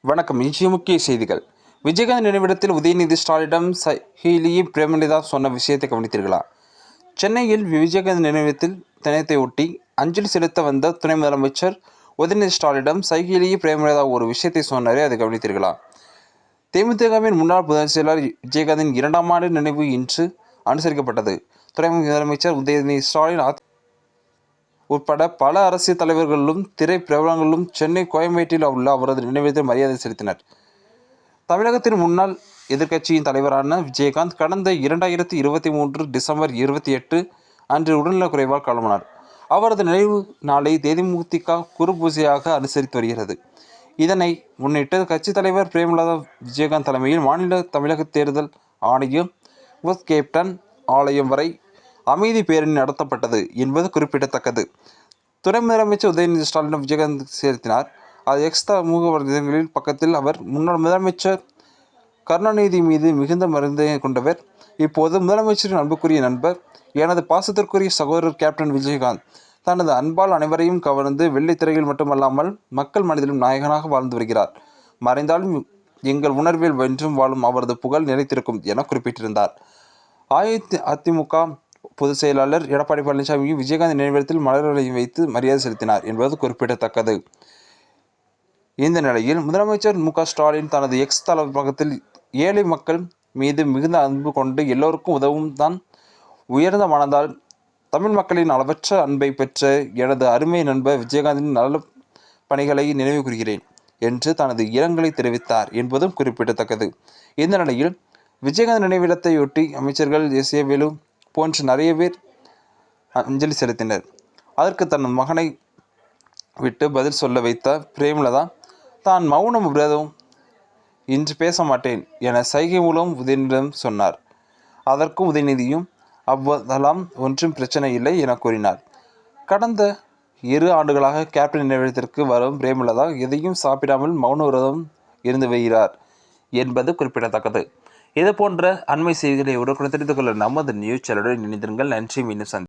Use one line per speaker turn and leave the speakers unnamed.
வணக்கம். இன்றைய முக்கிய செய்திகள். விஜயகாந்த் நினைவிடத்தில் உதயநிதி ஸ்டாலினிடம் சைகிலி பிரேமலதா சொன்ன விஷயத்தை கவனித்தீர்களா? சென்னையில் விஜயகாந்த் நினைவிடத்தில் தினத்தை ஒட்டி அஞ்சலி செலுத்த வந்த துணை முதலமைச்சர் உதயநிதி ஸ்டாலினிடம் சைகிலி பிரேமலதா ஒரு விஷயத்தை சொன்னாரே, அதை கவனித்தீர்களா? தேமுதிகவின் முன்னாள் பொதுச் செயலாளர் விஜயகாந்தின் 2ஆம் ஆண்டு நினைவு இன்று அனுசரிக்கப்பட்டது. துணை முதலமைச்சர் உதயநிதி ஸ்டாலின் உட்பட பல அரசியல் தலைவர்களும் திரை பிரபலங்களும் சென்னை கோயம்பேட்டில் உள்ள அவரது நினைவிடத்தில் மரியாதை செலுத்தினர். தமிழகத்தின் முன்னாள் எதிர்க்கட்சியின் தலைவரான விஜயகாந்த் கடந்த 2023 டிசம்பர் 28 அன்று உடல்நலக்குறைவால் காலமானார். அவரது நினைவு நாளை தேமுதிக குரு பூஜையாக அனுசரித்து வருகிறது. இதனை முன்னிட்டு கட்சித் தலைவர் பிரேமலதா விஜயகாந்த் தலைமையில் மாநில தமிழக தேர்தல் ஆணையம் கேப்டன் ஆலயம் வரை அமைதி பேரணி நடத்தப்பட்டது என்பது குறிப்பிடத்தக்கது. துணை முதலமைச்சர் உதயநிதி ஸ்டாலின் விஜயகாந்த் செலுத்தினார். அது எக்ஸ் சமூக வலைதளங்களில் பக்கத்தில் அவர் முன்னாள் முதலமைச்சர் கருணாநிதி மீது மிகுந்த மரியாதை கொண்டவர், இப்போது முதலமைச்சரின் அன்புக்குரிய நண்பர், எனது பாசத்திற்குரிய சகோதரர் கேப்டன் விஜயகாந்த் தனது அன்பால் அனைவரையும் கவர்ந்து வெள்ளித்திரையில் மட்டுமல்லாமல் மக்கள் மனதிலும் நாயகனாக வாழ்ந்து வருகிறார். மறைந்தாலும் எங்கள் உணர்வில் வென்றும் வாழும் அவரது புகழ் நிலைத்திருக்கும் என குறிப்பிட்டிருந்தார். அதிமுக பொதுச் செயலாளர் எடப்பாடி பழனிசாமியும் விஜயகாந்த் நினைவிடத்தில் மலர்களை வைத்து மரியாதை செலுத்தினார் என்பது குறிப்பிடத்தக்கது. இந்த நிலையில் முதலமைச்சர் மு.க.ஸ்டாலின் தனது எக்ஸ் தளபக்கத்தில் ஏழை மக்கள் மீது மிகுந்த அன்பு கொண்டு எல்லோருக்கும் உதவும் தான் உயர்ந்த மனதால் தமிழ் மக்களின் அளவற்ற அன்பை பெற்ற எனது அருமை நண்பர் விஜயகாந்தின் நல பணிகளை நினைவு கூறுகிறேன் என்று தனது இரங்கலை தெரிவித்தார் என்பதும் குறிப்பிடத்தக்கது. இந்த நிலையில் விஜயகாந்த் நினைவிடத்தையொட்டி அமைச்சர்கள் வேலு போன்ற நிறைய பேர் அஞ்சலி செலுத்தினர். அதற்கு தன் மகனை விட்டு பதில் சொல்ல வைத்த பிரேமலதா தான் மௌனம் விரதம் இன்று பேச மாட்டேன் என சைகை மூலம் உதயநிதியிடம் சொன்னார். அதற்கும் உதயநிதியும் அவ்வளெல்லாம் ஒன்றும் பிரச்சனை இல்லை என கூறினார். கடந்த 2 ஆண்டுகளாக கேப்டன் நினைவிடத்திற்கு வரும் பிரேமலதா எதையும் சாப்பிடாமல் மௌன விரதம் இருந்து வருகிறார் என்பது குறிப்பிடத்தக்கது. இது போன்ற அண்மை செய்திகளை உடனுக்குடன் தெரிந்து கொள்ள நமது நியூஸ் சேனலுடன் இணைந்திருங்கள். நன்றி. மீண்டும்